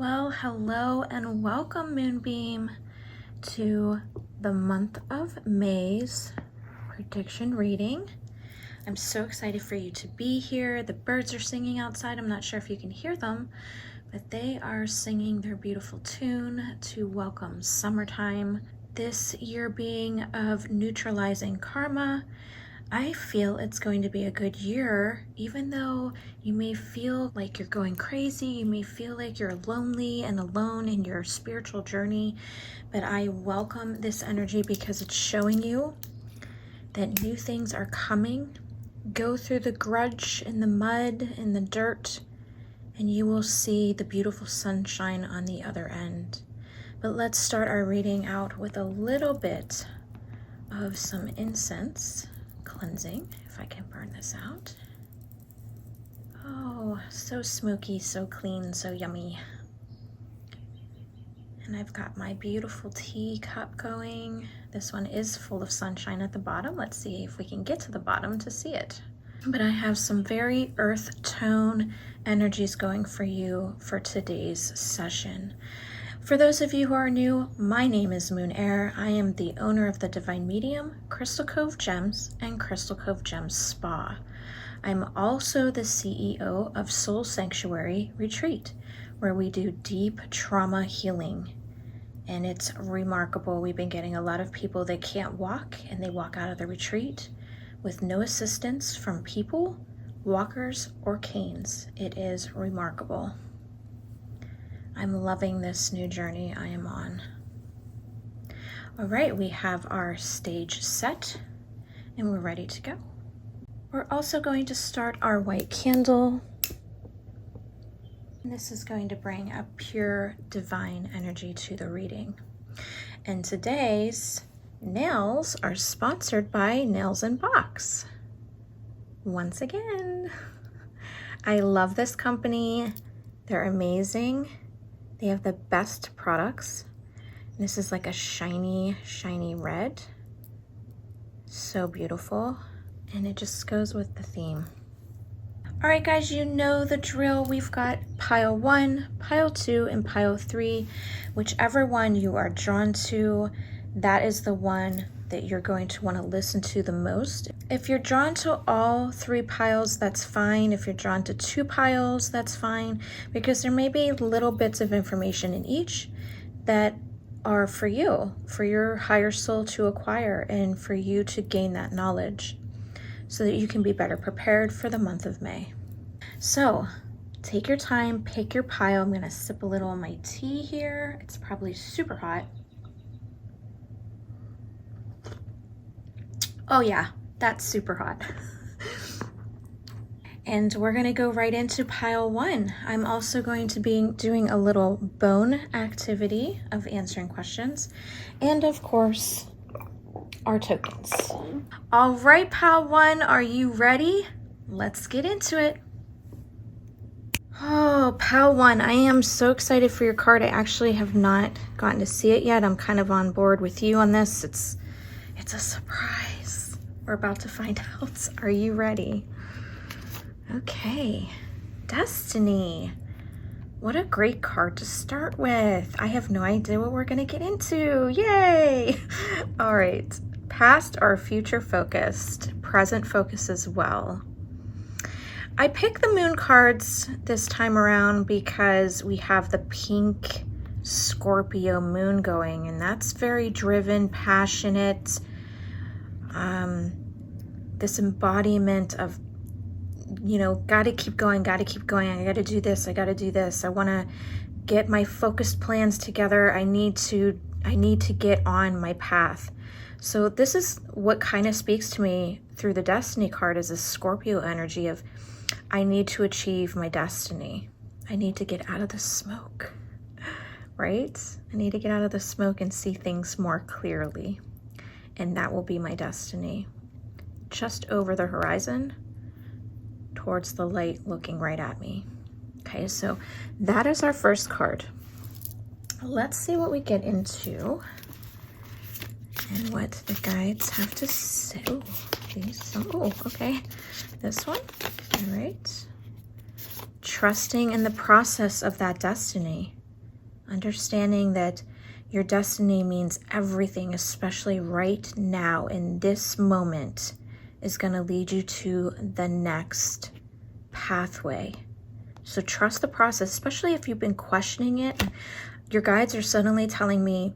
Well, hello and welcome, Moonbeam, to the month of May's prediction reading. I'm so excited for you to be here. The birds are singing outside. I'm not sure if you can hear them, but they are singing their beautiful tune to welcome summertime. This year being of neutralizing karma, I feel it's going to be a good year, even though you may feel like you're going crazy, you may feel like you're lonely and alone in your spiritual journey, but I welcome this energy because it's showing you that new things are coming. Go through the grudge and the mud and the dirt, and you will see the beautiful sunshine on the other end. But let's start our reading out with a little bit of some incense cleansing, if I can burn this out. Oh, so smoky, so clean, so yummy. And I've got my beautiful tea cup going. This one is full of sunshine at the bottom. Let's see if we can get to the bottom to see it. But I have some very earth tone energies going for you for today's session. For those of you who are new, my name is moonbeir. I am the owner of the Divine Medium, Crystal Cove Gems, and Crystal Cove Gems Spa. I'm also the CEO of Soul Sanctuary Retreat, where we do deep trauma healing. And it's remarkable. We've been getting a lot of people that can't walk, and they walk out of the retreat with no assistance from people, walkers, or canes. It is remarkable. I'm loving this new journey I am on. All right, we have our stage set and we're ready to go. We're also going to start our white candle. And this is going to bring a pure divine energy to the reading. And today's nails are sponsored by Nails in Box. Once again, I love this company. They're amazing. They have the best products. This is like a shiny, shiny red. So beautiful. And it just goes with the theme. All right, guys, you know the drill. We've got pile 1, pile 2, and pile 3. Whichever one you are drawn to, that is the one that you're going to want to listen to the most. If you're drawn to all 3 piles, that's fine. If you're drawn to 2 piles, that's fine, because there may be little bits of information in each that are for you, for your higher soul to acquire and for you to gain that knowledge so that you can be better prepared for the month of May. So take your time, pick your pile. I'm going to sip a little of my tea here. It's probably super hot. Oh yeah, that's super hot. And we're gonna go right into pile 1. I'm also going to be doing a little bone activity of answering questions, and of course, our tokens. All right, pile 1, are you ready? Let's get into it. Oh, pile 1, I am so excited for your card. I actually have not gotten to see it yet. I'm kind of on board with you on this. It's a surprise. We're about to find out. Are you ready? Okay, Destiny. What a great card to start with. I have no idea what we're gonna get into. Yay! All right, past or future focused, present focus as well. I picked the moon cards this time around because we have the pink Scorpio moon going, and that's very driven, passionate, this embodiment of, you know, gotta keep going, I gotta do this, I want to get my focused plans together, I need to get on my path. So this is what kind of speaks to me through the Destiny card, is a Scorpio energy of, I need to achieve my destiny. I need to get out of the smoke, right? I need to get out of the smoke and see things more clearly. And that will be my destiny. Just over the horizon, towards the light looking right at me. Okay, so that is our first card. Let's see what we get into and what the guides have to say. Oh, these. Oh, okay. This one. All right. Trusting in the process of that destiny. Understanding that your destiny means everything, especially right now in this moment, is going to lead you to the next pathway. So trust the process, especially if you've been questioning it. Your guides are suddenly telling me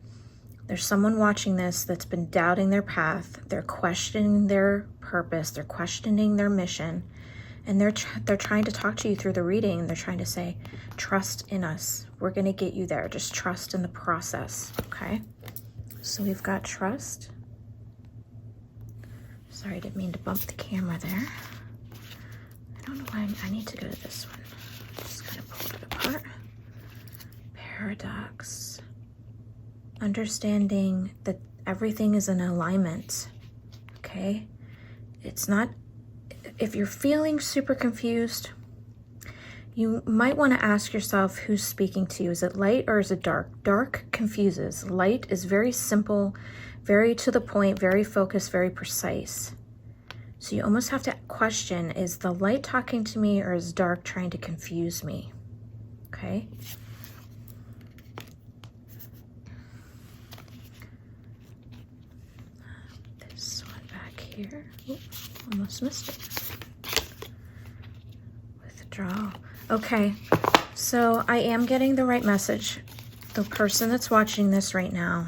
there's someone watching this that's been doubting their path. They're questioning their purpose. They're questioning their mission. And they're trying to talk to you through the reading. They're trying to say, trust in us. We're going to get you there. Just trust in the process, okay? So we've got trust. Sorry, I didn't mean to bump the camera there. I don't know why I need to go to this one. Just kind of pull it apart. Paradox. Understanding that everything is in alignment, okay? It's not, if you're feeling super confused, you might want to ask yourself who's speaking to you. Is it light or is it dark? Dark confuses. Light is very simple, very to the point, very focused, very precise. So you almost have to question, is the light talking to me or is dark trying to confuse me? Okay? This one back here. Oops, almost missed it. Withdraw. Okay, so I am getting the right message. The person that's watching this right now,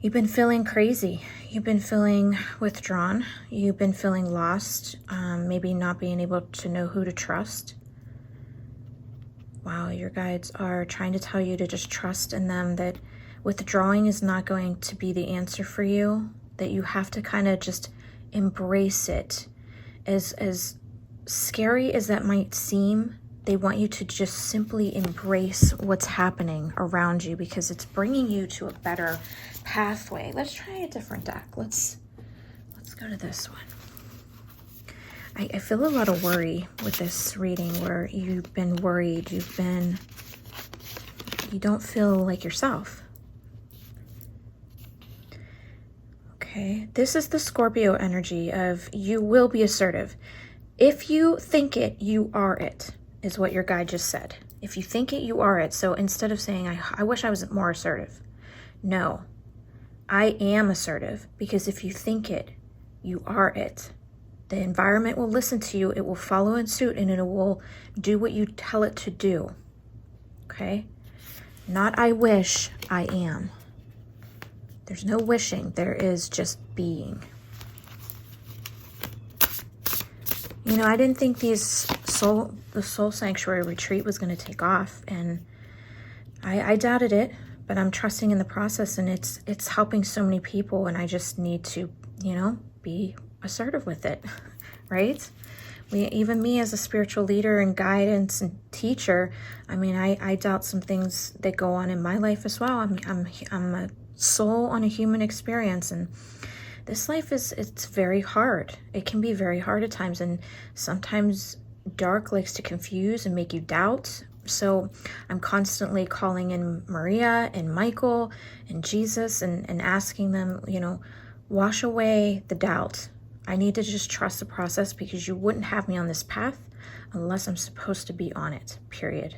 you've been feeling crazy. You've been feeling withdrawn. You've been feeling lost, maybe not being able to know who to trust. Wow, your guides are trying to tell you to just trust in them, that withdrawing is not going to be the answer for you, that you have to kind of just embrace it. As scary as that might seem, they want you to just simply embrace what's happening around you because it's bringing you to a better pathway. Let's try a different deck. Let's go to this one. I feel a lot of worry with this reading, where you've been worried, you don't feel like yourself. Okay, this is the Scorpio energy of you will be assertive. If you think it, you are it, is what your guide just said. If you think it, you are it. So instead of saying, I wish I was more assertive. No, I am assertive, because if you think it, you are it. The environment will listen to you. It will follow in suit, and it will do what you tell it to do. Okay? Not I wish, I am. There's no wishing. There is just being. You know, I didn't think the Soul Sanctuary retreat was going to take off, and I doubted it, but I'm trusting in the process, and it's helping so many people, and I just need to, be assertive with it, right? Even me as a spiritual leader and guidance and teacher, I mean, I doubt some things that go on in my life as well. I'm a soul on a human experience, and this life it's very hard. It can be very hard at times, and sometimes dark likes to confuse and make you doubt. So I'm constantly calling in Maria and Michael and Jesus and asking them, wash away the doubt. I need to just trust the process, because you wouldn't have me on this path unless I'm supposed to be on it, period.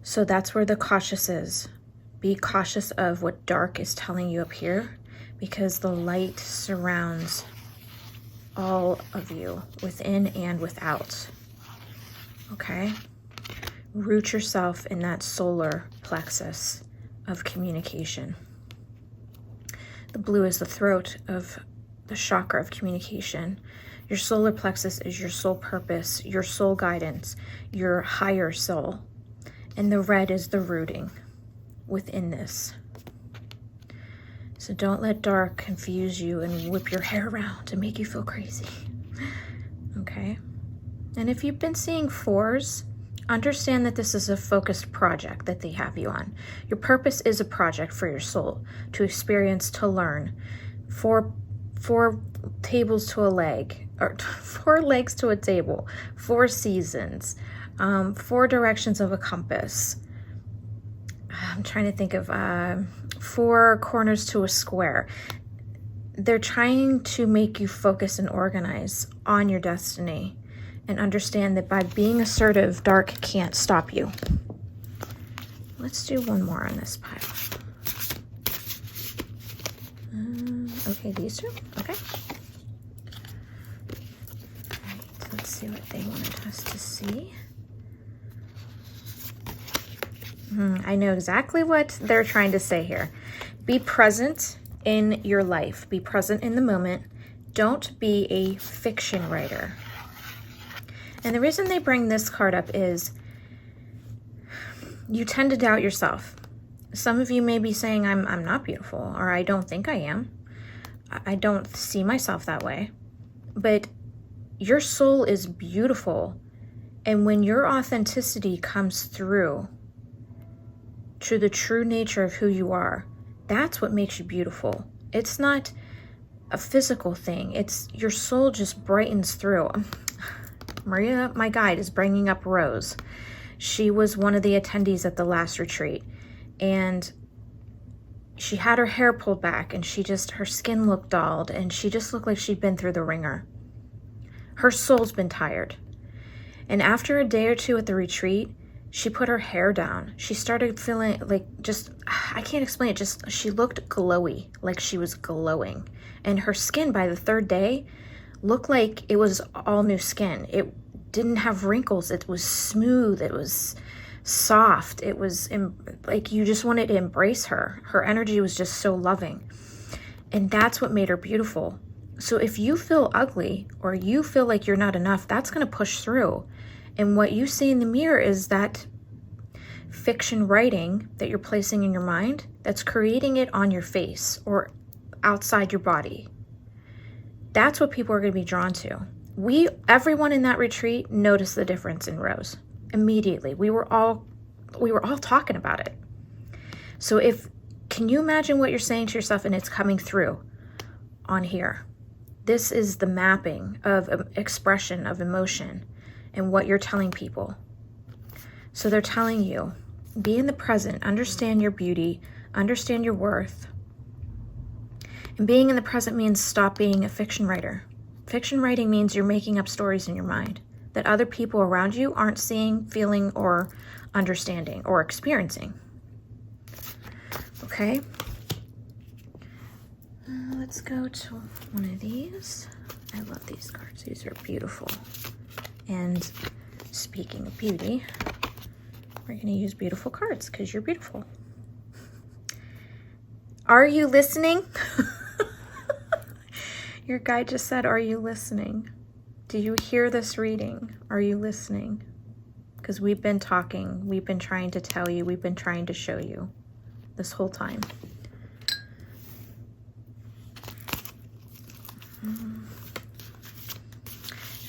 So that's where the cautious is. Be cautious of what dark is telling you up here, because the light surrounds all of you, within and without. Okay? Root yourself in that solar plexus of communication. The blue is the throat of the chakra of communication. Your solar plexus is your soul purpose, your soul guidance, your higher soul. And the red is the rooting within this. So don't let dark confuse you and whip your hair around to make you feel crazy. Okay? And if you've been seeing fours, understand that this is a focused project that they have you on. Your purpose is a project for your soul, to experience, to learn. Four tables to a leg, or 4 legs to a table, 4 seasons, 4 directions of a compass. I'm trying to think of 4 corners to a square. They're trying to make you focus and organize on your destiny, and understand that by being assertive, dark can't stop you. Let's do one more on this pile. Okay, these two. Okay. All right, let's see what they wanted us to see. I know exactly what they're trying to say here. Be present in your life. Be present in the moment. Don't be a fiction writer. And the reason they bring this card up is you tend to doubt yourself. Some of you may be saying, I'm not beautiful, or I don't think I am. I don't see myself that way. But your soul is beautiful. And when your authenticity comes through to the true nature of who you are, that's what makes you beautiful. It's not a physical thing. It's your soul just brightens through. Maria, my guide, is bringing up Rose. She was one of the attendees at the last retreat, and she had her hair pulled back, and her skin looked dulled, and she just looked like she'd been through the ringer. Her soul's been tired. And after a day or two at the retreat, she put her hair down. She started feeling like I can't explain it, she looked glowy, like she was glowing. And her skin by the third day looked like it was all new skin. It didn't have wrinkles. It was smooth. It was soft. It was like you just wanted to embrace her. Her energy was just so loving. And that's what made her beautiful. So if you feel ugly or you feel like you're not enough, that's going to push through. And what you see in the mirror is that fiction writing that you're placing in your mind that's creating it on your face or outside your body. That's what people are going to be drawn to. Everyone in that retreat noticed the difference in Rose immediately. We were all talking about it. So can you imagine what you're saying to yourself and it's coming through on here? This is the mapping of expression of emotion and what you're telling people. So they're telling you, be in the present, understand your beauty, understand your worth. And being in the present means stop being a fiction writer. Fiction writing means you're making up stories in your mind that other people around you aren't seeing, feeling, or understanding, or experiencing. Okay? Let's go to one of these. I love these cards. These are beautiful. And speaking of beauty, we're going to use beautiful cards because you're beautiful. Are you listening? Your guide just said, are you listening? Do you hear this reading? Are you listening? Because we've been talking. We've been trying to tell you. We've been trying to show you this whole time.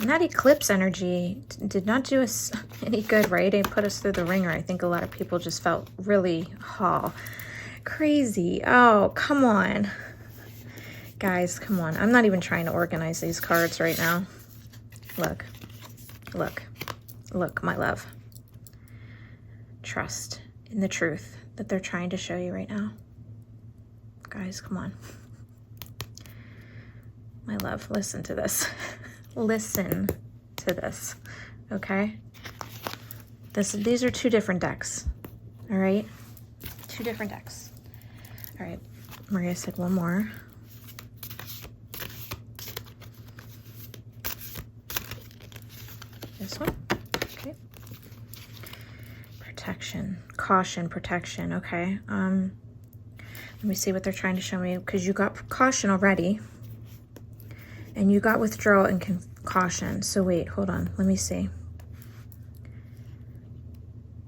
And that eclipse energy did not do us any good, right? It put us through the ringer. I think a lot of people just felt really crazy. Oh, come on. Guys, come on. I'm not even trying to organize these cards right now. Look, my love. Trust in the truth that they're trying to show you right now. Guys, come on. My love, listen to this. Listen to this, okay? These are two different decks, all right? Two different decks. All right, Maria said one more. This one, okay. Protection, caution, protection, okay. Let me see what they're trying to show me, because you got caution already. And you got withdrawal and caution. So wait, hold on. Let me see.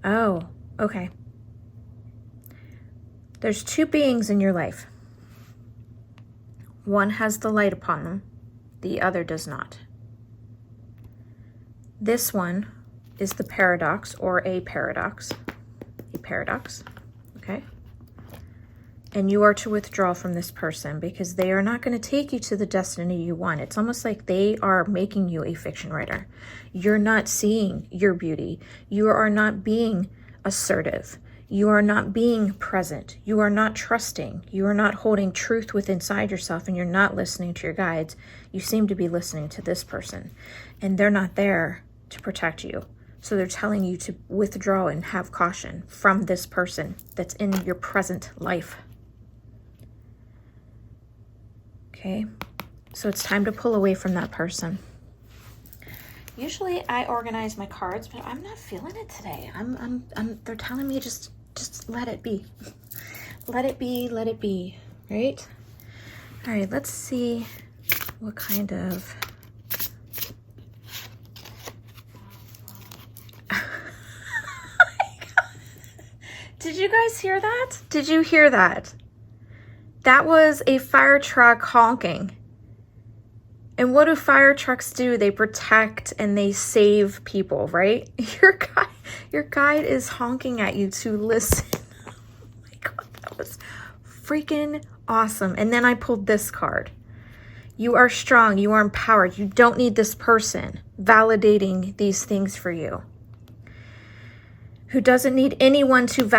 Oh, okay. There's two beings in your life. One has the light upon them. The other does not. This one is the paradox or a paradox. A paradox, okay? And you are to withdraw from this person because they are not going to take you to the destiny you want. It's almost like they are making you a fiction writer. You're not seeing your beauty. You are not being assertive. You are not being present. You are not trusting. You are not holding truth within inside yourself, and you're not listening to your guides. You seem to be listening to this person, and they're not there to protect you. So they're telling you to withdraw and have caution from this person that's in your present life. Okay, so it's time to pull away from that person. Usually I organize my cards, but I'm not feeling it today. They're telling me just let it be. Let it be, right? All right, let's see what kind of... Did you guys hear that? Did you hear that? That was a fire truck honking. And what do fire trucks do? They protect and they save people, right? Your guide is honking at you to listen. Oh my God, that was freaking awesome. And then I pulled this card. You are strong. You are empowered. You don't need this person validating these things for you. Who doesn't need anyone to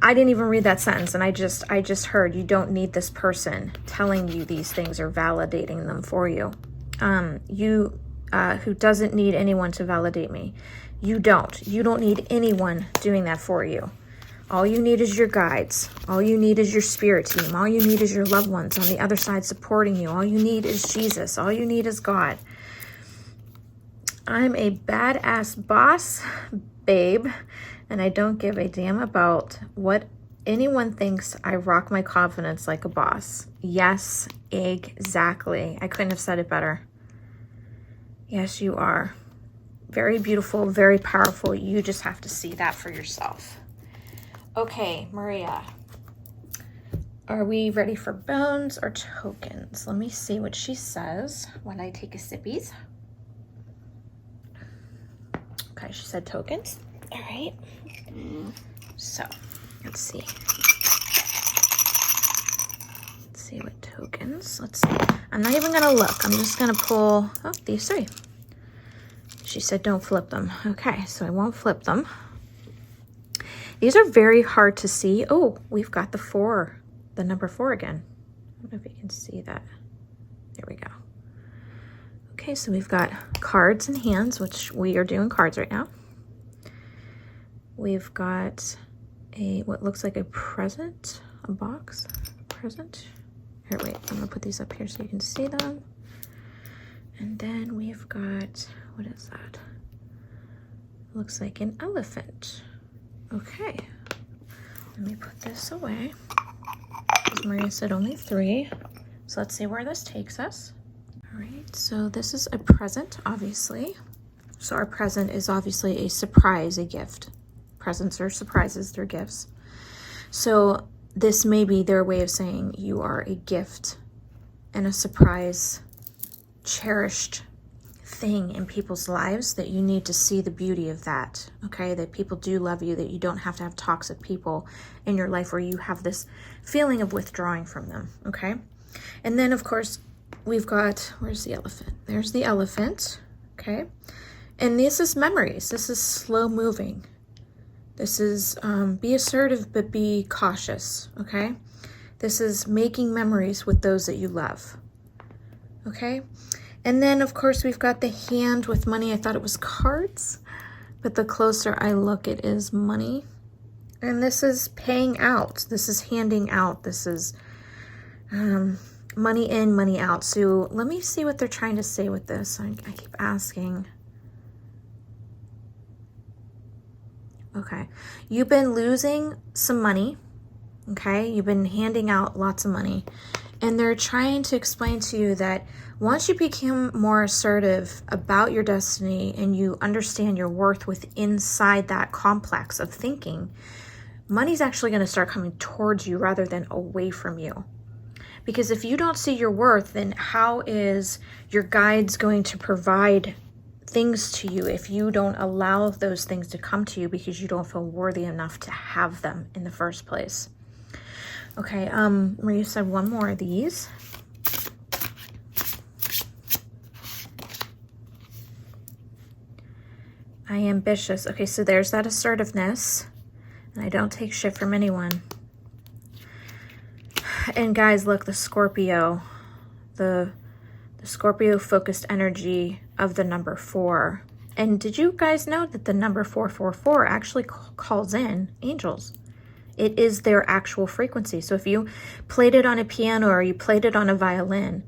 I didn't even read that sentence, and I just heard you don't need this person telling you these things or validating them for you. Who doesn't need anyone to validate me. You don't need anyone doing that for you. All you need is your guides. All you need is your spirit team. All you need is your loved ones on the other side supporting you. All you need is Jesus. All you need is God. I'm a badass boss, babe, and I don't give a damn about what anyone thinks. I rock my confidence like a boss. Yes, exactly. I couldn't have said it better. Yes, you are. Very beautiful, very powerful. You just have to see that for yourself. Okay, Maria. Are we ready for bones or tokens? Let me see what she says when I take a sippies. Okay, she said tokens. All right. So, let's see. Let's see what tokens. Let's see. I'm not even going to look. I'm just going to pull, these three. She said don't flip them. Okay, so I won't flip them. These are very hard to see. Oh, we've got the 4, the number 4 again. I don't know if you can see that. There we go. Okay, so we've got cards in hands, which we are doing cards right now. We've got what looks like a present, a box, present. Here, wait, I'm gonna put these up here so you can see them. And then we've got, what is that? Looks like an elephant. Okay, let me put this away. As Maria said, only 3. So let's see where this takes us. All right, so this is a present, obviously. So our present is obviously a surprise, a gift. Presents are surprises, they're gifts. So this may be their way of saying you are a gift and a surprise, cherished thing in people's lives, that you need to see the beauty of that, okay? That people do love you, that you don't have to have toxic people in your life where you have this feeling of withdrawing from them, okay? And then, of course, we've got, where's the elephant? There's the elephant, okay? And this is memories. This is slow moving. This is be assertive, but be cautious, okay? This is making memories with those that you love, okay? And then, of course, we've got the hand with money. I thought it was cards, but the closer I look, it is money. And this is paying out. This is handing out. This is money in, money out. So let me see what they're trying to say with this. I keep asking. Okay, you've been losing some money, okay? You've been handing out lots of money. And they're trying to explain to you that once you become more assertive about your destiny and you understand your worth inside that complex of thinking, money's actually going to start coming towards you rather than away from you. Because if you don't see your worth, then how is your guides going to provide things to you if you don't allow those things to come to you because you don't feel worthy enough to have them in the first place? Okay, Maria said one more of these. I am ambitious. Okay, so there's that assertiveness. And I don't take shit from anyone. And guys, look, the Scorpio. The Scorpio focused energy of the number 4. And did you guys know that the number 444 actually calls in angels? It is their actual frequency. So if you played it on a piano or you played it on a violin,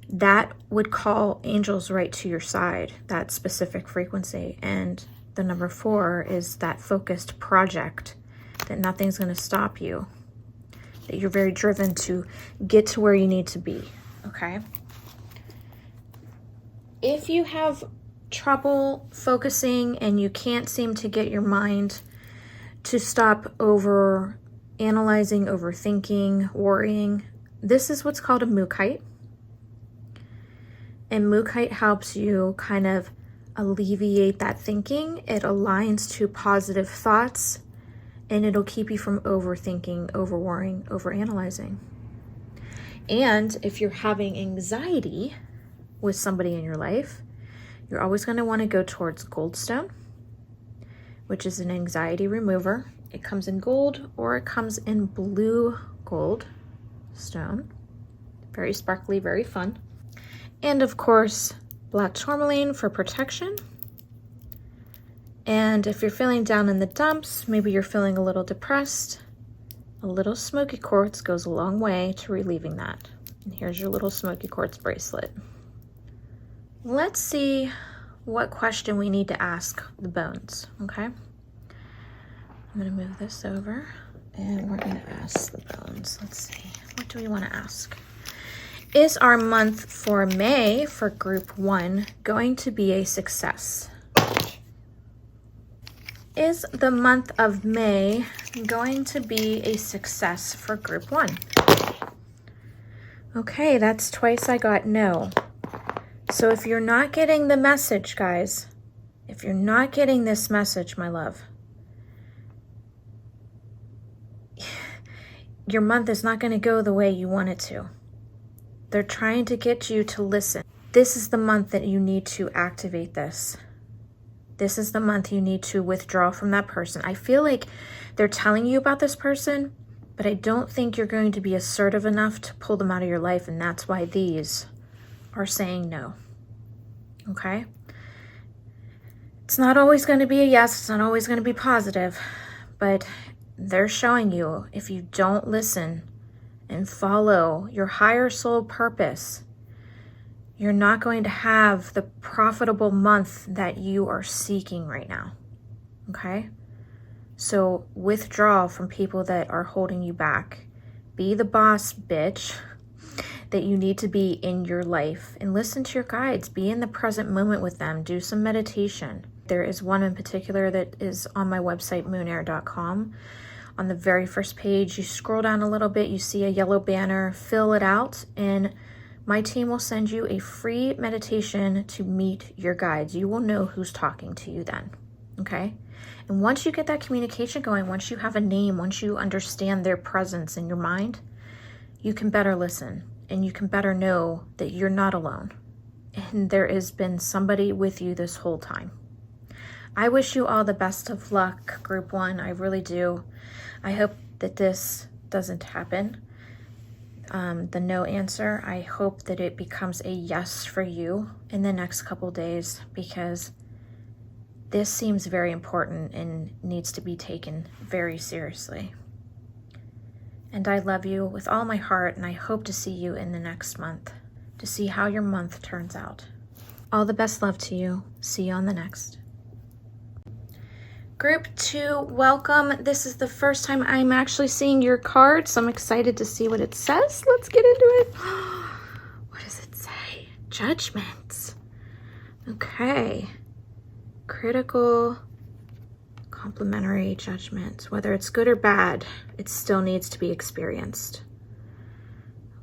that would call angels right to your side, that specific frequency. And the number 4 is that focused project, that nothing's going to stop you, that you're very driven to get to where you need to be, okay? If you have trouble focusing and you can't seem to get your mind to stop over analyzing, overthinking, worrying, this is what's called a mookite. And mookite helps you kind of alleviate that thinking. It aligns to positive thoughts, and it'll keep you from overthinking, overworrying, overanalyzing. And if you're having anxiety with somebody in your life, you're always going to want to go towards goldstone, which is an anxiety remover. It comes in gold or it comes in blue gold stone. Very sparkly, very fun. And of course, black tourmaline for protection. And if you're feeling down in the dumps, maybe you're feeling a little depressed, a little smoky quartz goes a long way to relieving that. And here's your little smoky quartz bracelet. Let's see what question we need to ask the bones, okay? I'm gonna move this over and we're gonna ask the bones. Let's see, what do we wanna ask? Is our month for May for group 1 going to be a success? Is the month of May going to be a success for group 1? Okay, that's twice I got no. So if you're not getting the message, guys, if you're not getting this message, my love, your month is not going to go the way you want it to. They're trying to get you to listen. This is the month that you need to activate this. This is the month you need to withdraw from that person. I feel like they're telling you about this person, but I don't think you're going to be assertive enough to pull them out of your life, and that's why these are saying no. Okay? It's not always going to be a yes. It's not always going to be positive, but they're showing you if you don't listen and follow your higher soul purpose, you're not going to have the profitable month that you are seeking right now, okay? So withdraw from people that are holding you back. Be the boss bitch that you need to be in your life, and listen to your guides. Be in the present moment with them. Do some meditation. There is one in particular that is on my website, moonbeams.com. On the very first page, you scroll down a little bit, you see a yellow banner, fill it out, and my team will send you a free meditation to meet your guides. You will know who's talking to you then, okay? And once you get that communication going, once you have a name, once you understand their presence in your mind, you can better listen, and you can better know that you're not alone, and there has been somebody with you this whole time. I wish you all the best of luck, group 1. I really do. I hope that this doesn't happen. The no answer, I hope that it becomes a yes for you in the next couple days, because this seems very important and needs to be taken very seriously. And I love you with all my heart, and I hope to see you in the next month to see how your month turns out. All the best love to you. See you on the next. Group 2, welcome. This is the first time I'm actually seeing your card, so I'm excited to see what it says. Let's get into it. What does it say? Judgments. Okay. Critical, complementary judgment. Whether it's good or bad, it still needs to be experienced.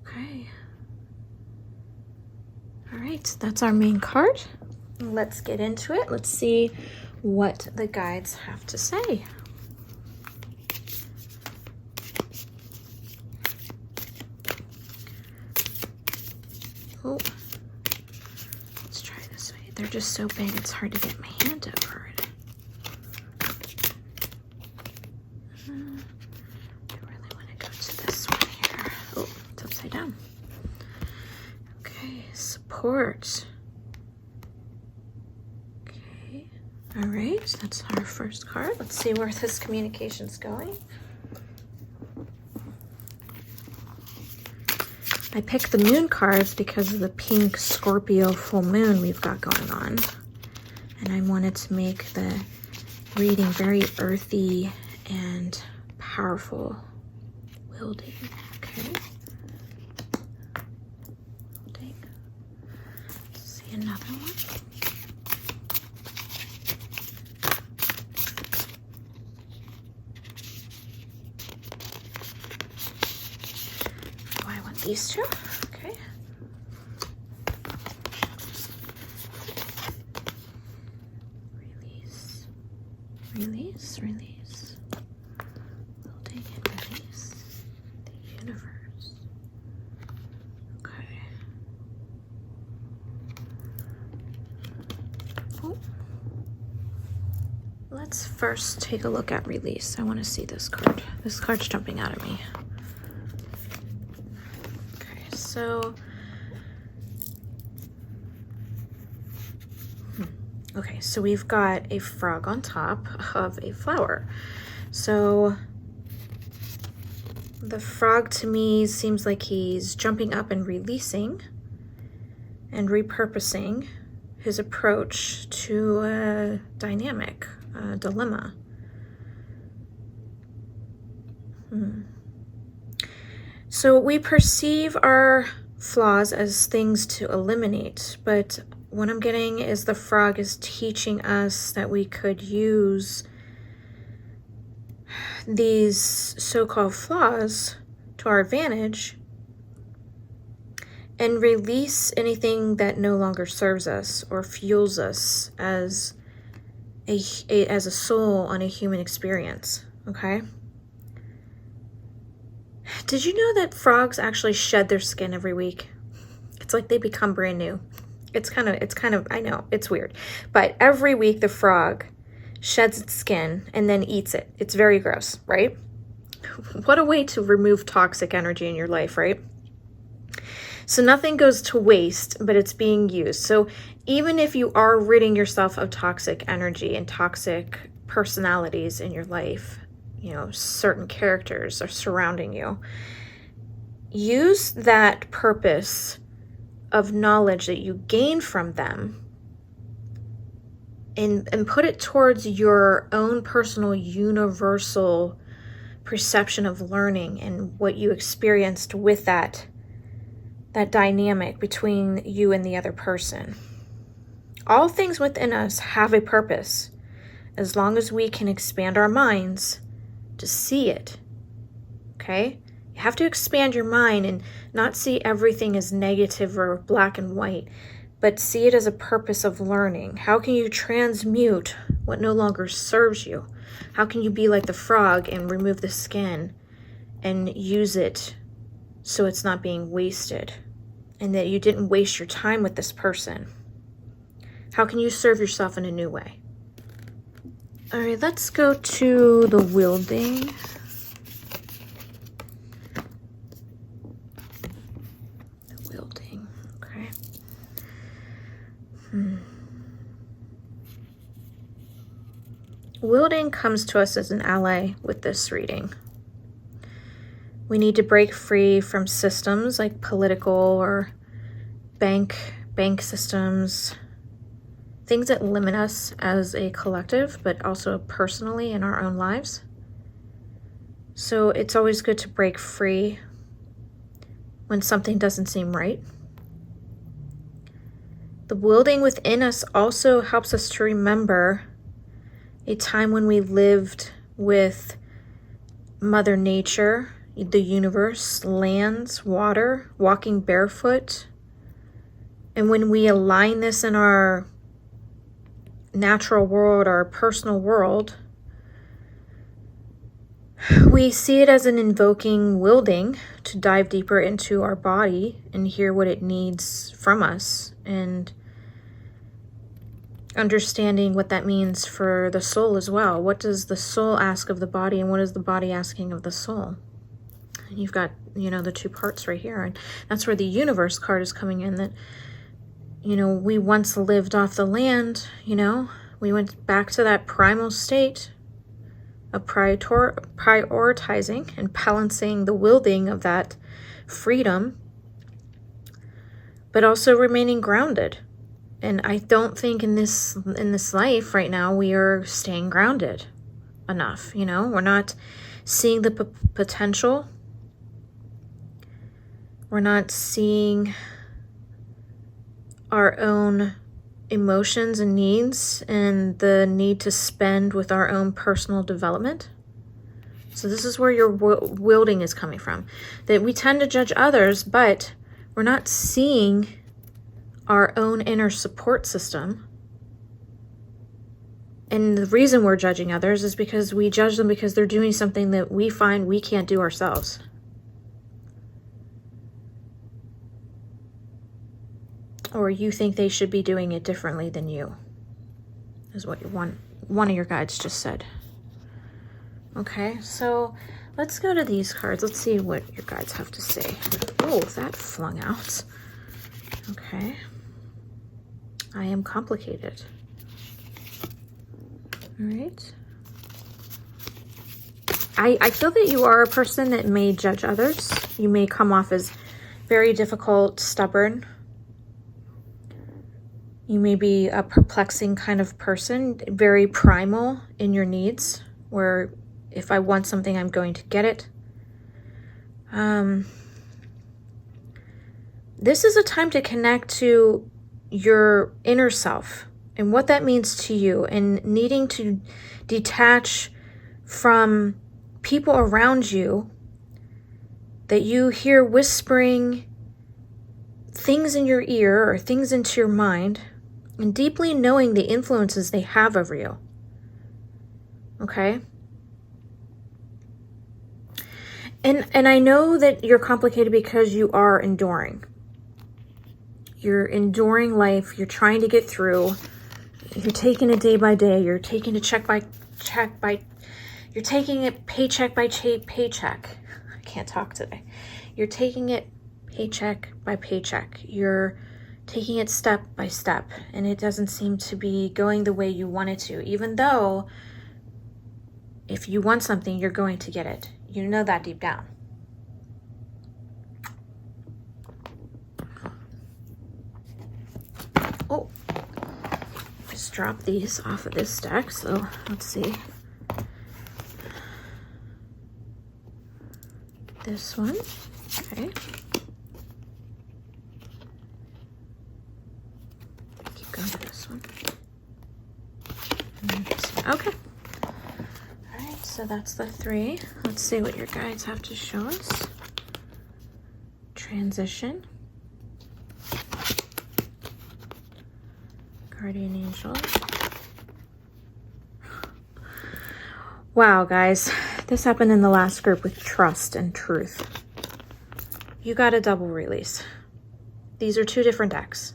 Okay. All right, that's our main card. Let's get into it. Let's see what the guides have to say. Oh, let's try this way. They're just so big, it's hard to get my hand over it. I really want to go to this one here. Oh, it's upside down. Okay, support. Okay. All right, that's our first card. Let's see where this communication's going. I picked the moon cards because of the pink Scorpio full moon we've got going on. And I wanted to make the reading very earthy and powerful. Wielding, okay. Wielding. Let's see another one. Oh, I want these two. Okay. Release, release. Wielding and release. The universe. Okay. Oh. Let's first take a look at release. I want to see this card. This card's jumping out at me. Okay, so okay, so we've got a frog on top of a flower. So the frog to me seems like he's jumping up and releasing and repurposing his approach to a dynamic, a dilemma. So we perceive our flaws as things to eliminate, but what I'm getting is the frog is teaching us that we could use these so-called flaws to our advantage and release anything that no longer serves us or fuels us as a soul on a human experience, okay? Did you know that frogs actually shed their skin every week? It's like they become brand new. It's kind of, I know, it's weird. But every week the frog sheds its skin and then eats it. It's very gross, right? What a way to remove toxic energy in your life, right? So nothing goes to waste, but it's being used. So even if you are ridding yourself of toxic energy and toxic personalities in your life, you know, certain characters are surrounding you, use that purpose of knowledge that you gain from them and put it towards your own personal universal perception of learning and what you experienced with that dynamic between you and the other person. All things within us have a purpose as long as we can expand our minds to see it, okay? You have to expand your mind and not see everything as negative or black and white, but see it as a purpose of learning. How can you transmute what no longer serves you? How can you be like the frog and remove the skin and use it so it's not being wasted and that you didn't waste your time with this person? How can you serve yourself in a new way? All right, let's go to the wielding. The wielding, okay. Wielding comes to us as an ally with this reading. We need to break free from systems like political or bank systems, things that limit us as a collective, but also personally in our own lives. So it's always good to break free when something doesn't seem right. The wielding within us also helps us to remember a time when we lived with Mother Nature, the universe, lands, water, walking barefoot. And when we align this in our natural world, our personal world, we see it as an invoking wielding to dive deeper into our body and hear what it needs from us, and understanding what that means for the soul as well. What does the soul ask of the body, and what is the body asking of the soul? And you've got, you know, the two parts right here, and that's where the universe card is coming in, that, you know, we once lived off the land, you know, We went back to that primal state of prioritizing and balancing the wielding of that freedom, but also remaining grounded. And I don't think in this life right now we are staying grounded enough. You know, we're not seeing the potential. We're not seeing our own emotions and needs and the need to spend with our own personal development. So this is where your wielding is coming from. That we tend to judge others, but we're not seeing our own inner support system. And the reason we're judging others is because we judge them because they're doing something that we find we can't do ourselves. Or you think they should be doing it differently than you, is what one of your guides just said. Okay, so let's go to these cards. Let's see what your guides have to say. Oh, that flung out. Okay. I am complicated. All right. I feel that you are a person that may judge others. You may come off as very difficult, stubborn. You may be a perplexing kind of person, very primal in your needs, where if I want something, I'm going to get it. This is a time to connect to your inner self and what that means to you, and needing to detach from people around you that you hear whispering things in your ear or things into your mind, and deeply knowing the influences they have over you. Okay? And I know that you're complicated because you are enduring. You're enduring life. You're trying to get through. You're taking it day by day. You're taking it you're taking it paycheck by paycheck. I can't talk today. You're taking it paycheck by paycheck. You're taking it step by step, and it doesn't seem to be going the way you want it to, even though if you want something, you're going to get it. You know that deep down. Oh, just dropped these off of this stack, so let's see. This one, okay. Keep going to this one. And this one. Okay. All right, so that's the 3. Let's see what your guides have to show us. Transition. Guardian angel. Wow, guys, this happened in the last group with trust and truth. You got a double release. These are 2 different decks.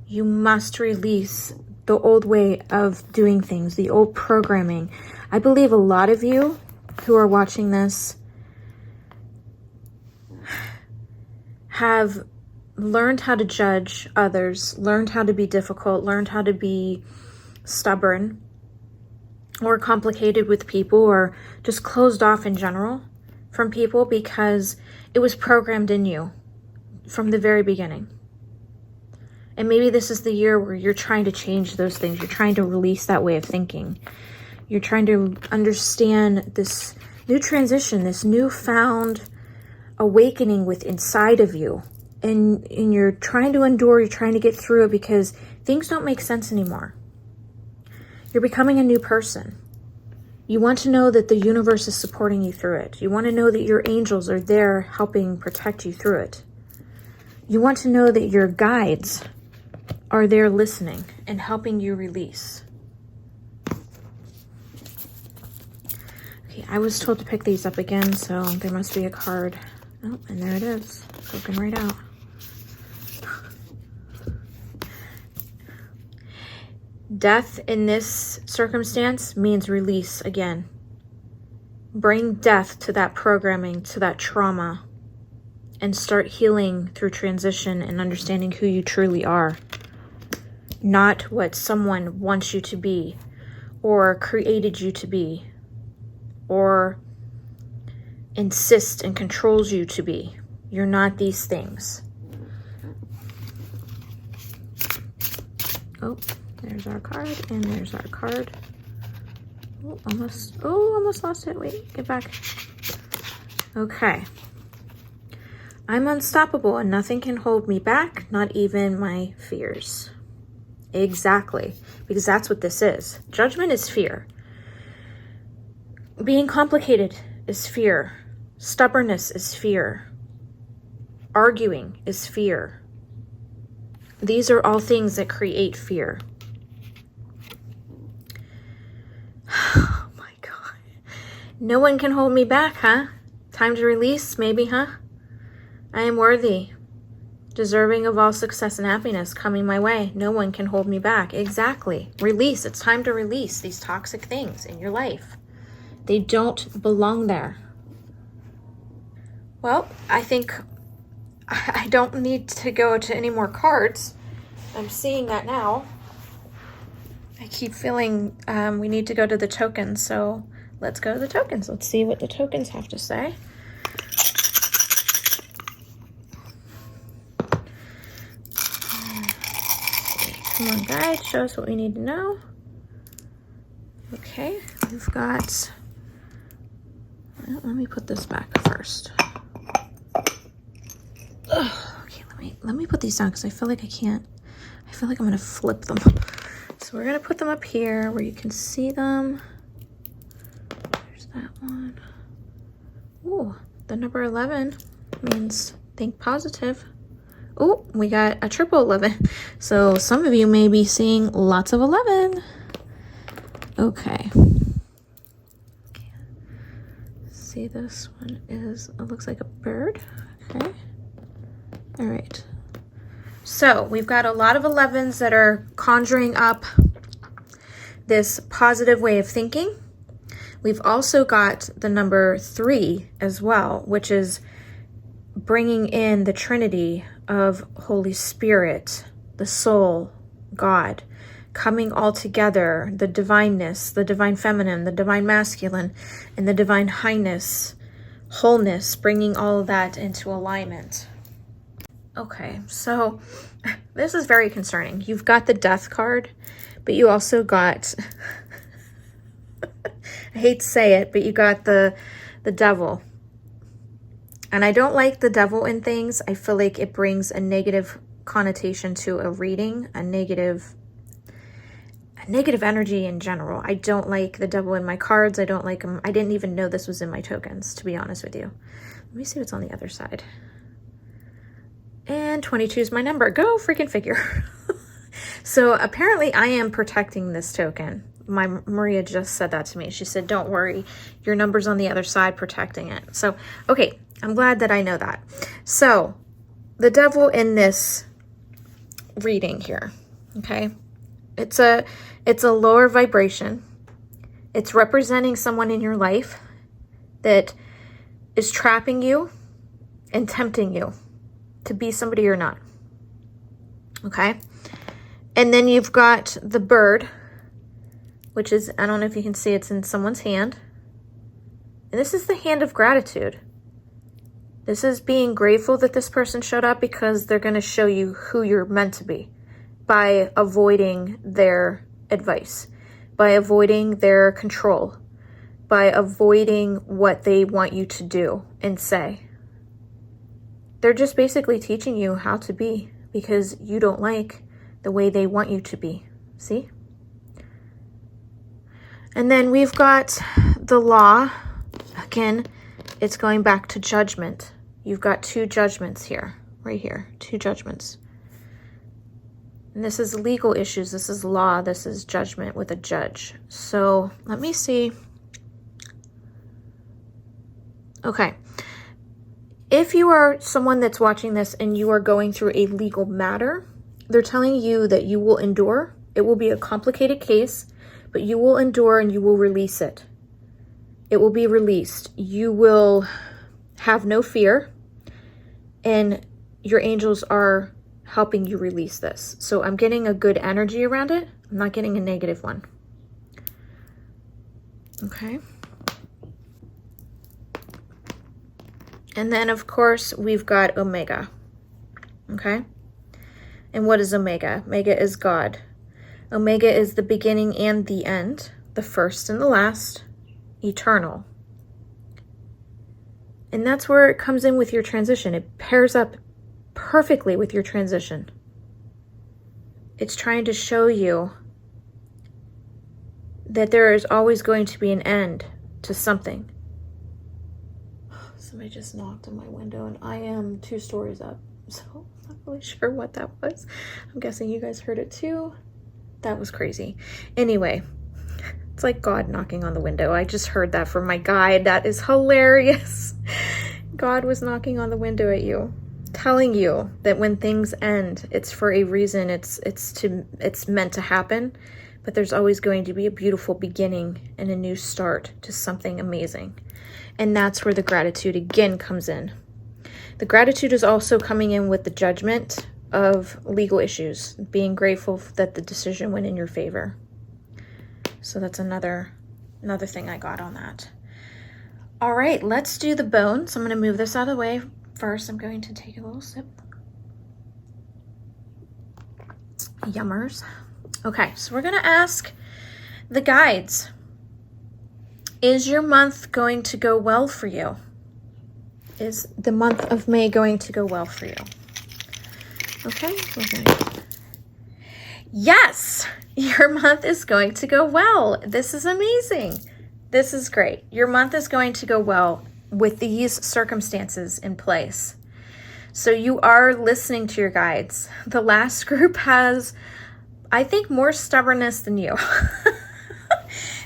You must release the old way of doing things, the old programming. I believe a lot of you who are watching this have learned how to judge others, learned how to be difficult, learned how to be stubborn or complicated with people, or just closed off in general from people because it was programmed in you from the very beginning. And maybe this is the year where you're trying to change those things. You're trying to release that way of thinking. You're trying to understand this new transition, this newfound awakening with inside of you. And you're trying to endure, you're trying to get through it because things don't make sense anymore. You're becoming a new person. You want to know that the universe is supporting you through it. You want to know that your angels are there helping protect you through it. You want to know that your guides are there listening and helping you release. Okay, I was told to pick these up again, so there must be a card. Oh, and there it is, broken right out. Death in this circumstance means release again. Bring death to that programming, to that trauma, and start healing through transition and understanding who you truly are. not what someone wants you to be or created you to be or insists and controls you to be. You're not these things. Oh, there's our card, and there's our card. Oh, almost lost it. Wait, get back. Okay. I'm unstoppable and nothing can hold me back, not even my fears. Exactly, because that's what this is. Judgment is fear. Being complicated is fear. Stubbornness is fear. Arguing is fear. These are all things that create fear. Oh my God. No one can hold me back, huh? Time to release, maybe, huh? I am worthy, deserving of all success and happiness coming my way. No one can hold me back. Exactly. Release. It's time to release these toxic things in your life. They don't belong there. Well, I think I don't need to go to any more cards. I'm seeing that now. I keep feeling we need to go to the tokens, so let's go to the tokens. Let's see what the tokens have to say. Come on, guide, show us what we need to know. Okay, we've got, well, let me put this back first. Ugh, okay, let me put these down because I feel like I can't. I feel like I'm gonna flip them. So we're gonna put them up here where you can see them. There's that one. Ooh, the number 11 means think positive. Oh, we got a triple 11. So some of you may be seeing lots of 11. Okay. See, this one is, it looks like a bird. Okay. All right. So we've got a lot of 11s that are conjuring up this positive way of thinking. We've also got the number 3 as well, which is bringing in the Trinity of Holy Spirit, the soul, God, coming all together, the divineness, the divine feminine, the divine masculine, and the divine highness, wholeness, bringing all of that into alignment. Okay, so this is very concerning. You've got the death card, but you also got, I hate to say it, but you got the devil. And I don't like the devil in things. I feel like it brings a negative connotation to a reading, a negative energy in general. I don't like the devil in my cards. I don't like them. I didn't even know this was in my tokens, to be honest with you. Let me see what's on the other side. And 22 is my number. Go freaking figure. So apparently I am protecting this token. Maria just said that to me. She said, don't worry, your number's on the other side protecting it. So, okay, I'm glad that I know that. So the devil in this reading here, okay, it's a lower vibration. It's representing someone in your life that is trapping you and tempting you to be somebody you're not. Okay. And then you've got the bird, which is, I don't know if you can see, it's in someone's hand. And this is the hand of gratitude. This is being grateful that this person showed up because they're going to show you who you're meant to be by avoiding their advice, by avoiding their control, by avoiding what they want you to do and say. They're just basically teaching you how to be because you don't like the way they want you to be. See? And then we've got the law. Again, it's going back to judgment. You've got 2 judgments here, right here, 2 judgments. And this is legal issues. This is law. This is judgment with a judge. So let me see. Okay. If you are someone that's watching this and you are going through a legal matter, they're telling you that you will endure. It will be a complicated case, but you will endure and you will release it. It will be released. You will have no fear, and your angels are helping you release this. So I'm getting a good energy around it. I'm not getting a negative one. Okay. And then of course we've got Omega. Okay. And what is Omega? Omega is God. Omega is the beginning and the end, the first and the last, eternal. And that's where it comes in with your transition. It pairs up perfectly with your transition. It's trying to show you that there is always going to be an end to something. Somebody just knocked on my window and I am 2 stories up, so I'm not really sure what that was. I'm guessing you guys heard it too. That was crazy. Anyway, it's like God knocking on the window. I just heard that from my guide. That is hilarious. God was knocking on the window at you, telling you that when things end, it's for a reason. It's meant to happen, but there's always going to be a beautiful beginning and a new start to something amazing. And that's where the gratitude again comes in. The gratitude is also coming in with the judgment of legal issues, being grateful that the decision went in your favor. So that's another thing I got on that. All right, let's do the bones. I'm going to move this out of the way. First, I'm going to take a little sip. Yummers. Okay, so we're going to ask the guides. Is your month going to go well for you? Is the month of May going to go well for you? Okay. Yes, your month is going to go well. This is amazing. This is great. Your month is going to go well with these circumstances in place. So you are listening to your guides. The last group has, I think, more stubbornness than you.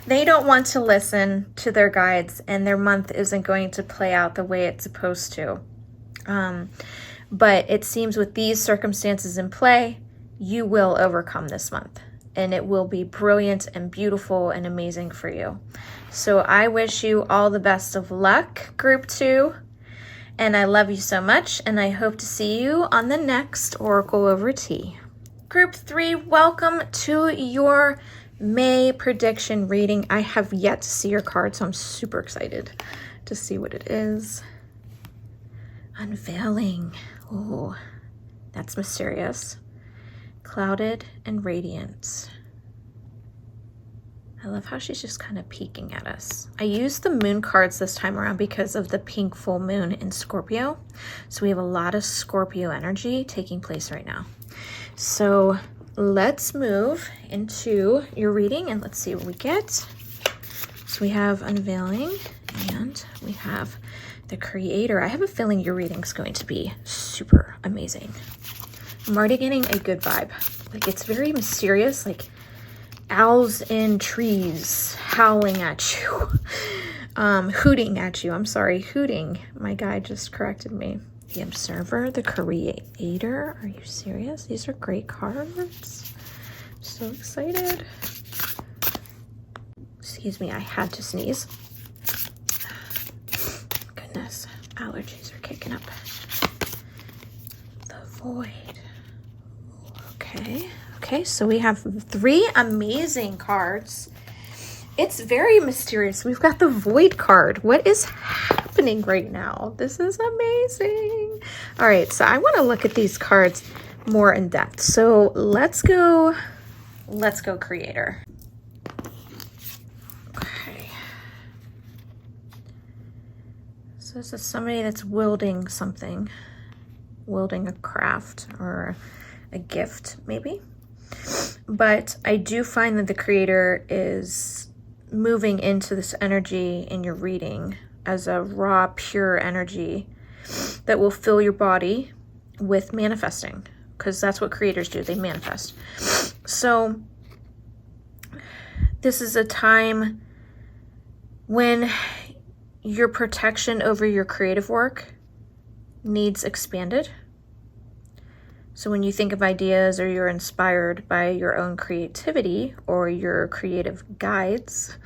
They don't want to listen to their guides, and their month isn't going to play out the way it's supposed to. But it seems with these circumstances in play, you will overcome this month, and it will be brilliant and beautiful and amazing for you. So I wish you all the best of luck, Group 2, and I love you so much, and I hope to see you on the next Oracle Over Tea. Group 3, welcome to your May prediction reading. I have yet to see your card, so I'm super excited to see what it is. Unveiling. Oh, that's mysterious. Clouded and radiant. I love how she's just kind of peeking at us. I used the moon cards this time around because of the pink full moon in Scorpio. So we have a lot of Scorpio energy taking place right now. So let's move into your reading and let's see what we get. So we have Unveiling and we have the Creator. I have a feeling your reading is going to be super amazing. I'm already getting a good vibe. Like, it's very mysterious, like owls in trees howling at you. Hooting at you. I'm sorry, hooting. My guy just corrected me. The Observer, the Creator. Are you serious? These are great cards. I'm so excited. Excuse me, I had to sneeze. Goodness, allergies are kicking up. The Void. Okay, so we have 3 amazing cards. It's very mysterious. We've got the Void card. What is happening right now? This is amazing. All right, so I want to look at these cards more in depth. So let's go Creator. Okay. So this is somebody that's wielding something, wielding a craft or a gift maybe. But I do find that the Creator is moving into this energy in your reading as a raw, pure energy that will fill your body with manifesting, because that's what creators do. They manifest. So this is a time when your protection over your creative work needs expanded. So when you think of ideas or you're inspired by your own creativity or your creative guides,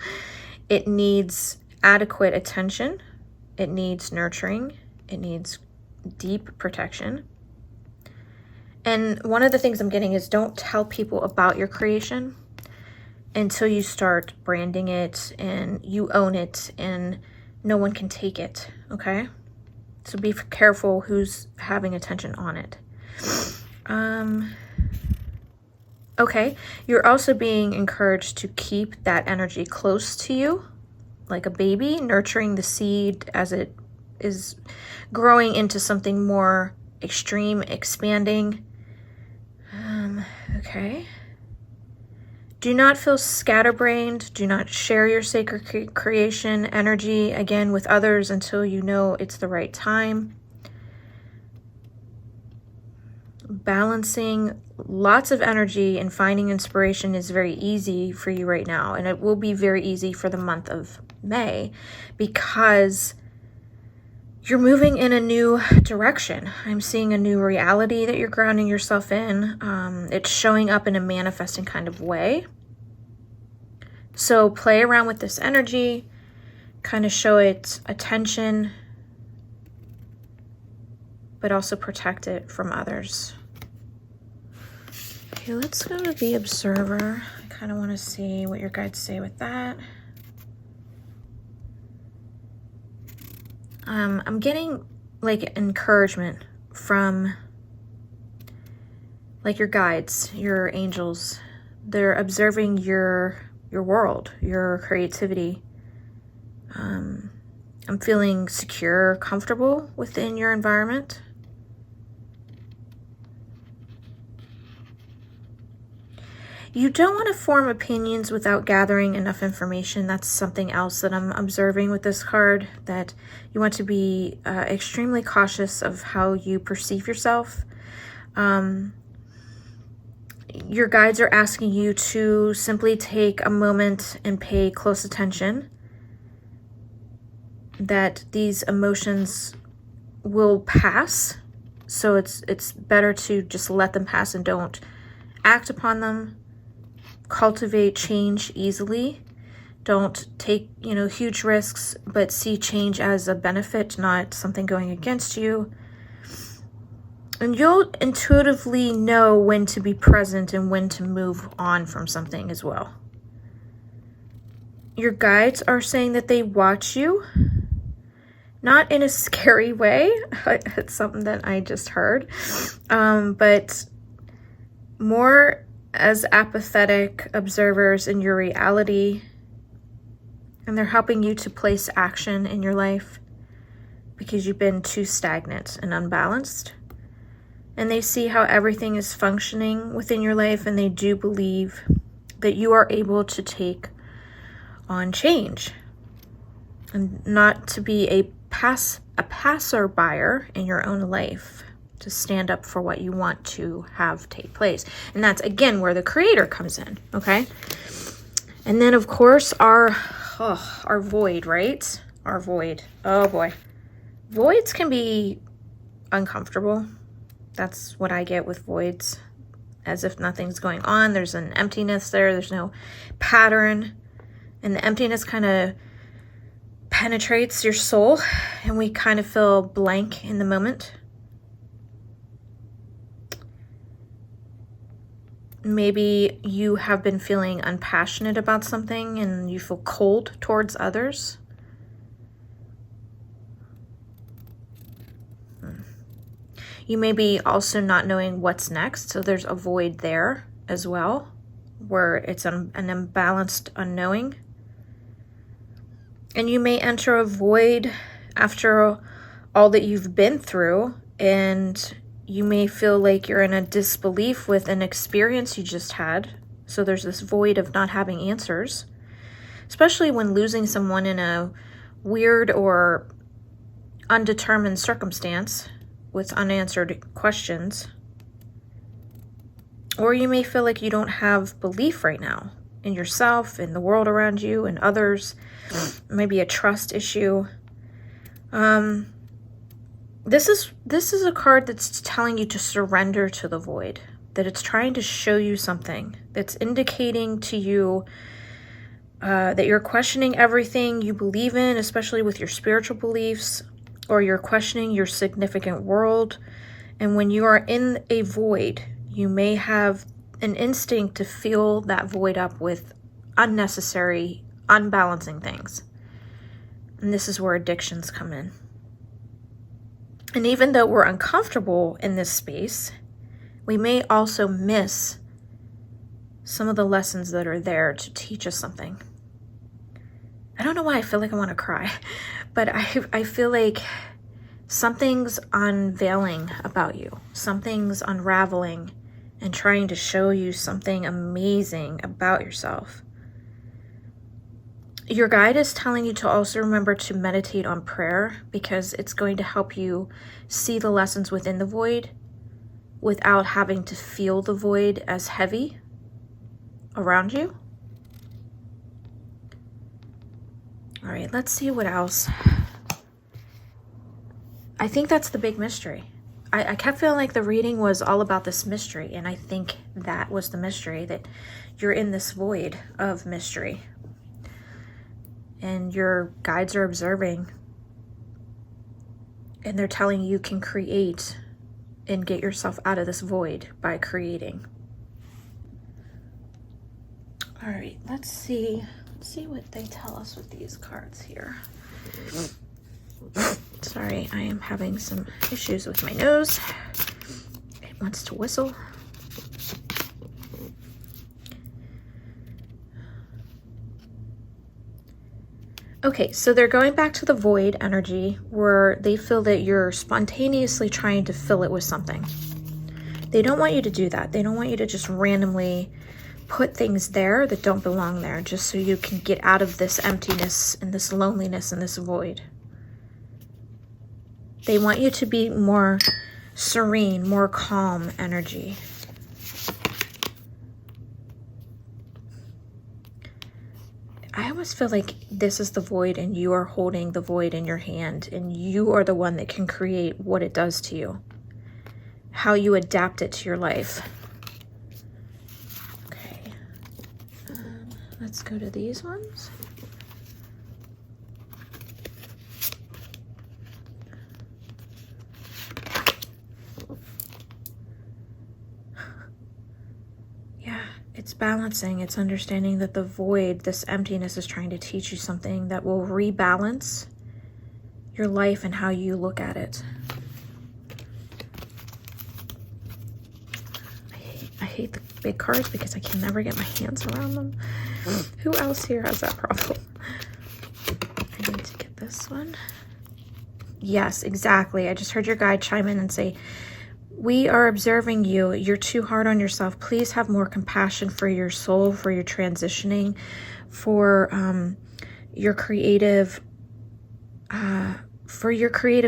it needs adequate attention, it needs nurturing, it needs deep protection. And one of the things I'm getting is don't tell people about your creation until you start branding it and you own it and no one can take it, okay? So be careful who's having attention on it. Okay, you're also being encouraged to keep that energy close to you, like a baby, nurturing the seed as it is growing into something more extreme, expanding. Okay. Do not feel scatterbrained. Do not share your sacred creation energy again with others until you know it's the right time. Balancing lots of energy and finding inspiration is very easy for you right now. And it will be very easy for the month of May because you're moving in a new direction. I'm seeing a new reality that you're grounding yourself in. It's showing up in a manifesting kind of way. So play around with this energy, kind of show it attention, but also protect it from others. Okay, let's go to the observer. I kind of want to see what your guides say with that. I'm getting like encouragement from like your guides, your angels. They're observing your world, your creativity. I'm feeling secure, comfortable within your environment. You don't want to form opinions without gathering enough information. That's something else that I'm observing with this card, that you want to be extremely cautious of how you perceive yourself. Your guides are asking you to simply take a moment and pay close attention, that these emotions will pass. So it's better to just let them pass and don't act upon them. Cultivate change easily. Don't take, huge risks, but see change as a benefit, not something going against you. And you'll intuitively know when to be present and when to move on from something as well. Your guides are saying that they watch you, not in a scary way. It's something that I just heard, but more as apathetic observers in your reality, and they're helping you to place action in your life because you've been too stagnant and unbalanced. And they see how everything is functioning within your life, and they do believe that you are able to take on change and not to be a passerby in your own life, to stand up for what you want to have take place. And that's, again, where the creator comes in, okay? And then, of course, our void, right? Our void. Oh, boy. Voids can be uncomfortable. That's what I get with voids. As if nothing's going on. There's an emptiness there. There's no pattern. And the emptiness kind of penetrates your soul. And we kind of feel blank in the moment. Maybe you have been feeling unpassionate about something and you feel cold towards others. You may be also not knowing what's next, so there's a void there as well, where it's an imbalanced unknowing. And you may enter a void after all that you've been through, and you may feel like you're in a disbelief with an experience you just had. So there's this void of not having answers, especially when losing someone in a weird or undetermined circumstance with unanswered questions. Or you may feel like you don't have belief right now in yourself, in the world around you, and others. Maybe a trust issue. This is a card that's telling you to surrender to the void, that it's trying to show you something, that's indicating to you that you're questioning everything you believe in, especially with your spiritual beliefs, or you're questioning your significant world And when you are in a void, you may have an instinct to fill that void up with unnecessary, unbalancing things. And this is where addictions come in. And even though we're uncomfortable in this space, we may also miss some of the lessons that are there to teach us something. I don't know why I feel like I want to cry, but I feel like something's unveiling about you. Something's unraveling and trying to show you something amazing about yourself. Your guide is telling you to also remember to meditate on prayer, because it's going to help you see the lessons within the void without having to feel the void as heavy around you. All right, let's see what else. I think that's the big mystery. I kept feeling like the reading was all about this mystery, and I think that was the mystery, that you're in this void of mystery. And your guides are observing, and they're telling you can create and get yourself out of this void by creating. All right, let's see what they tell us with these cards here. Sorry, I am having some issues with my nose. It wants to whistle. Okay, so they're going back to the void energy where they feel that you're spontaneously trying to fill it with something. They don't want you to do that. They don't want you to just randomly put things there that don't belong there, just so you can get out of this emptiness and this loneliness and this void. They want you to be more serene, more calm energy. I almost feel like this is the void and you are holding the void in your hand, and you are the one that can create what it does to you, how you adapt it to your life. Okay, let's go to these ones. It's balancing. It's understanding that the void, this emptiness, is trying to teach you something that will rebalance your life and how you look at it. I hate the big cards because I can never get my hands around them. Who else here has that problem? I need to get this one. Yes, exactly. I just heard your guide chime in and say, we are observing you. You're too hard on yourself. Please have more compassion for your soul, for your transitioning, for your creative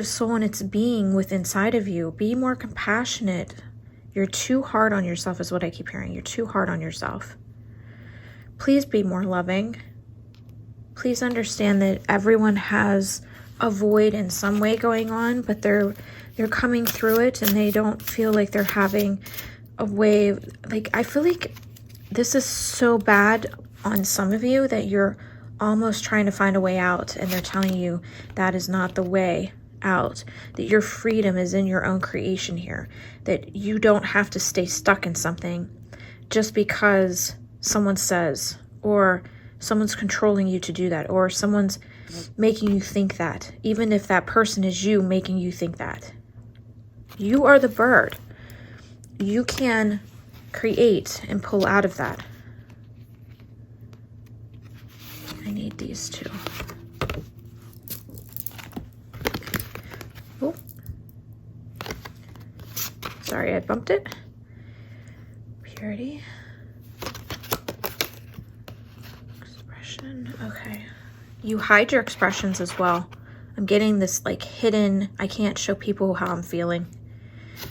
soul and its being within inside of you. Be more compassionate. You're too hard on yourself is what I keep hearing. You're too hard on yourself. Please be more loving. Please understand that everyone has a void in some way going on, but they're coming through it, and they don't feel like they're having a way of, like, I feel like this is so bad on some of you that you're almost trying to find a way out, and they're telling you that is not the way out, that your freedom is in your own creation here, that you don't have to stay stuck in something just because someone says, or someone's controlling you to do that, or someone's making you think that, even if that person is you making you think that. You are the bird. You can create and pull out of that. I need these two. Oh. Sorry, I bumped it. Purity. Expression. Okay. You hide your expressions as well. I'm getting this like hidden, I can't show people how I'm feeling.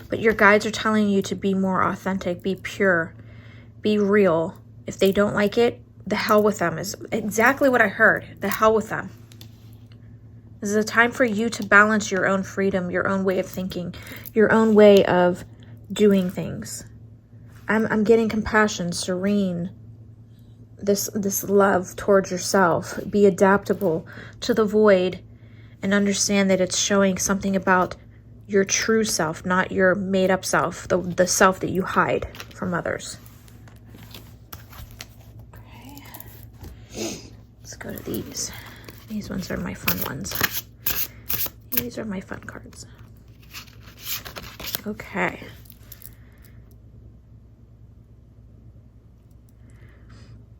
But your guides are telling you to be more authentic, be pure, be real. If they don't like it, the hell with them is exactly what I heard. The hell with them. This is a time for you to balance your own freedom, your own way of thinking, your own way of doing things. I'm getting compassion, serene, this love towards yourself. Be adaptable to the void and understand that it's showing something about your true self, not your made up self, the self that you hide from others. Okay. Let's go to these. These ones are my fun ones. These are my fun cards. Okay.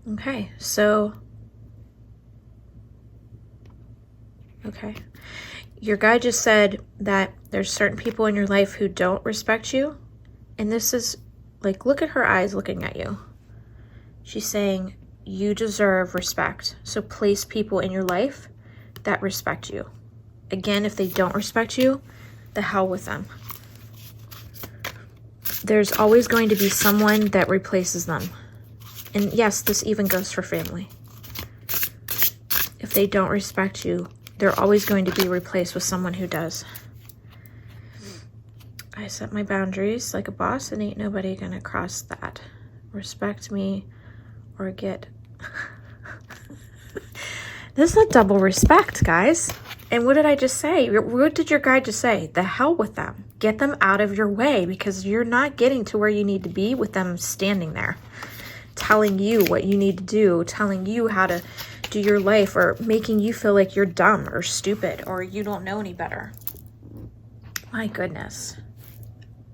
Okay, so, okay. Your guide just said that there's certain people in your life who don't respect you. And this is like, look at her eyes looking at you. She's saying you deserve respect. So place people in your life that respect you. Again, if they don't respect you, the hell with them. There's always going to be someone that replaces them. And yes, this even goes for family. If they don't respect you, they're always going to be replaced with someone who does. I set my boundaries like a boss, and ain't nobody gonna cross that. Respect me or get... This is a double respect, guys. And what did I just say? What did your guide just say? The hell with them. Get them out of your way, because you're not getting to where you need to be with them standing there, telling you what you need to do, telling you how to do your life, or making you feel like you're dumb or stupid or you don't know any better. My goodness.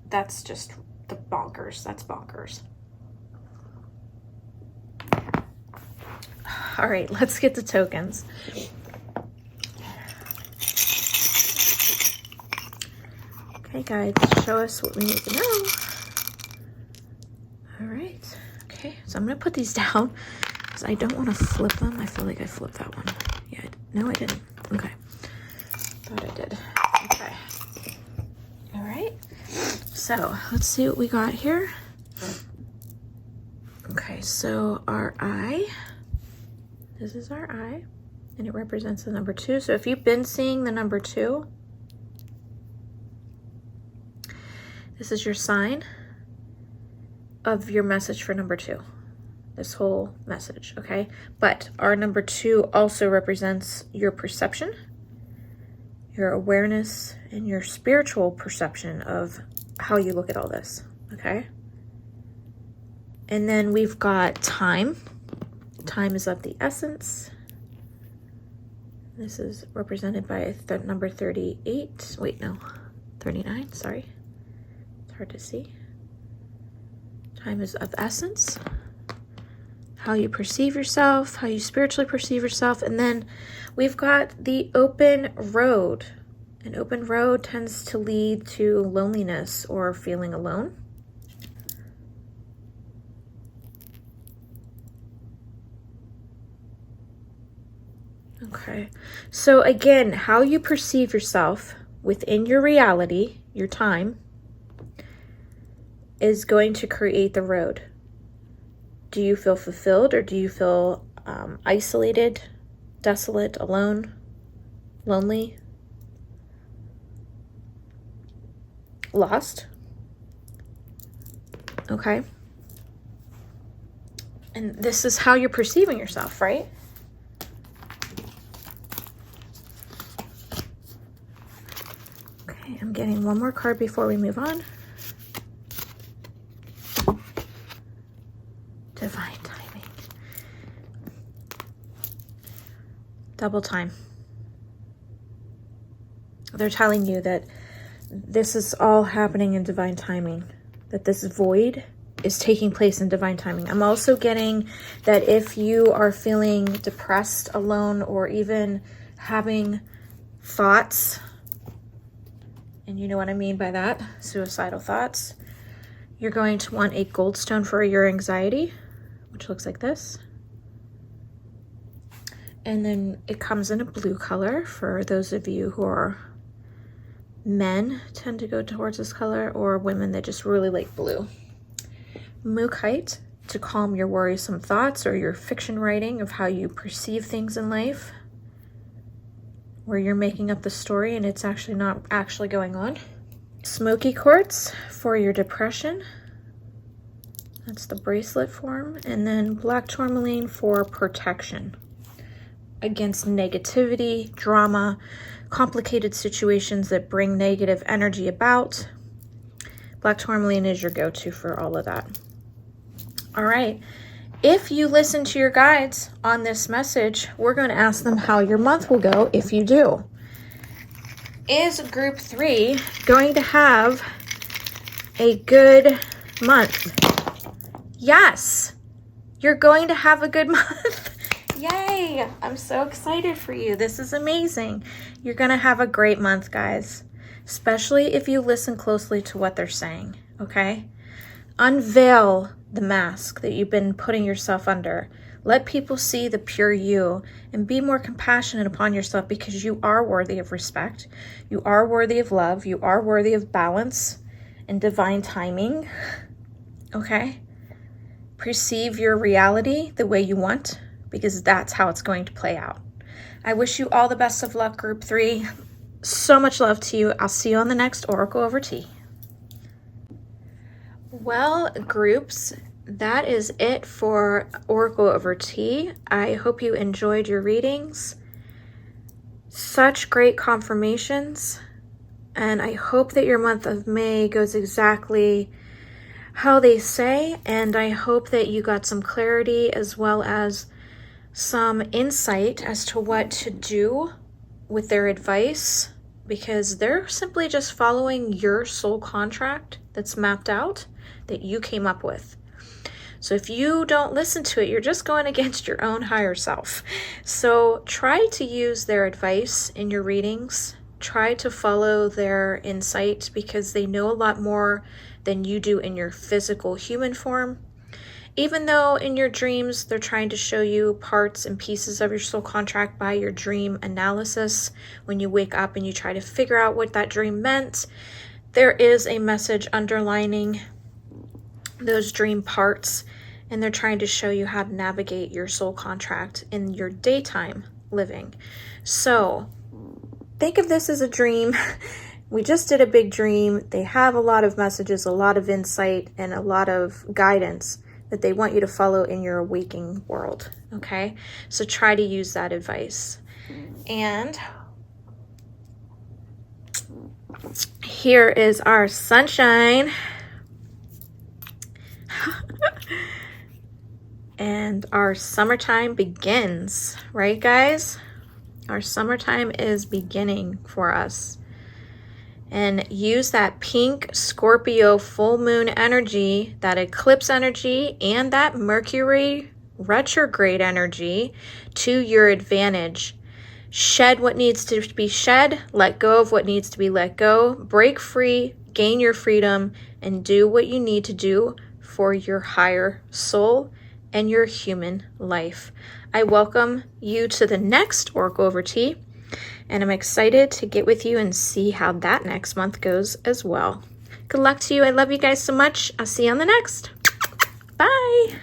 That's just the bonkers. That's bonkers. All right, let's get to tokens. Okay, guys, show us what we need to know. All right. Okay, so I'm going to put these down because I don't want to flip them. I feel like I flipped that one. Yeah, no, I didn't. Okay. Thought I did. Okay. All right. So let's see what we got here. Okay, so our eye. This is our eye, and it represents the number 2. So if you've been seeing the number 2, this is your sign of your message for number 2. This whole message, okay? But our number 2 also represents your perception, your awareness, and your spiritual perception of how you look at all this, okay? And then we've got time. Time is of the essence. This is represented by number 38. Wait, no, 39, sorry. It's hard to see. Time is of essence. How you perceive yourself, how you spiritually perceive yourself. And then we've got the open road. An open road tends to lead to loneliness or feeling alone. Okay, so again, how you perceive yourself within your reality, your time, is going to create the road. Do you feel fulfilled, or do you feel isolated, desolate, alone, lonely, lost? Okay. And this is how you're perceiving yourself, right? Okay, I'm getting one more card before we move on. Divine timing. Double time. They're telling you that this is all happening in divine timing, that this void is taking place in divine timing. I'm also getting that if you are feeling depressed, alone, or even having thoughts, and you know what I mean by that, suicidal thoughts, you're going to want a gold stone for your anxiety, which looks like this. And then it comes in a blue color for those of you who are men, tend to go towards this color, or women that just really like blue. Mookite to calm your worrisome thoughts or your fiction writing of how you perceive things in life, where you're making up the story and it's actually not actually going on. Smoky quartz for your depression. That's the bracelet form. And then black tourmaline for protection against negativity, drama, complicated situations that bring negative energy about. Black tourmaline is your go-to for all of that. All right. If you listen to your guides on this message, we're going to ask them how your month will go if you do. Is group 3 going to have a good month? Yes, you're going to have a good month. Yay! I'm so excited for you. This is amazing. You're going to have a great month, guys, especially if you listen closely to what they're saying, okay? Unveil the mask that you've been putting yourself under. Let people see the pure you and be more compassionate upon yourself, because you are worthy of respect. You are worthy of love. You are worthy of balance and divine timing, okay? Perceive your reality the way you want, because that's how it's going to play out. I wish you all the best of luck, group 3. So much love to you. I'll see you on the next Oracle Over Tea. Well, groups, that is it for Oracle Over Tea. I hope you enjoyed your readings. Such great confirmations. And I hope that your month of May goes exactly how they say. And I hope that you got some clarity as well as some insight as to what to do with their advice, because they're simply just following your soul contract that's mapped out, that you came up with. So if you don't listen to it, you're just going against your own higher self. So try to use their advice in your readings. Try to follow their insight, because they know a lot more than you do in your physical human form. Even though in your dreams, they're trying to show you parts and pieces of your soul contract by your dream analysis. When you wake up and you try to figure out what that dream meant, there is a message underlining those dream parts, and they're trying to show you how to navigate your soul contract in your daytime living. So think of this as a dream. We just did a big dream. They have a lot of messages, a lot of insight, and a lot of guidance that they want you to follow in your waking world, okay? So try to use that advice. And here is our sunshine. And our summertime begins, right, guys? Our summertime is beginning for us. And use that pink Scorpio full moon energy, that eclipse energy, and that Mercury retrograde energy to your advantage. Shed what needs to be shed, let go of what needs to be let go, break free, gain your freedom, and do what you need to do for your higher soul and your human life. I welcome you to the next Oracle Over Tea, and I'm excited to get with you and see how that next month goes as well. Good luck to you. I love you guys so much. I'll see you on the next. Bye.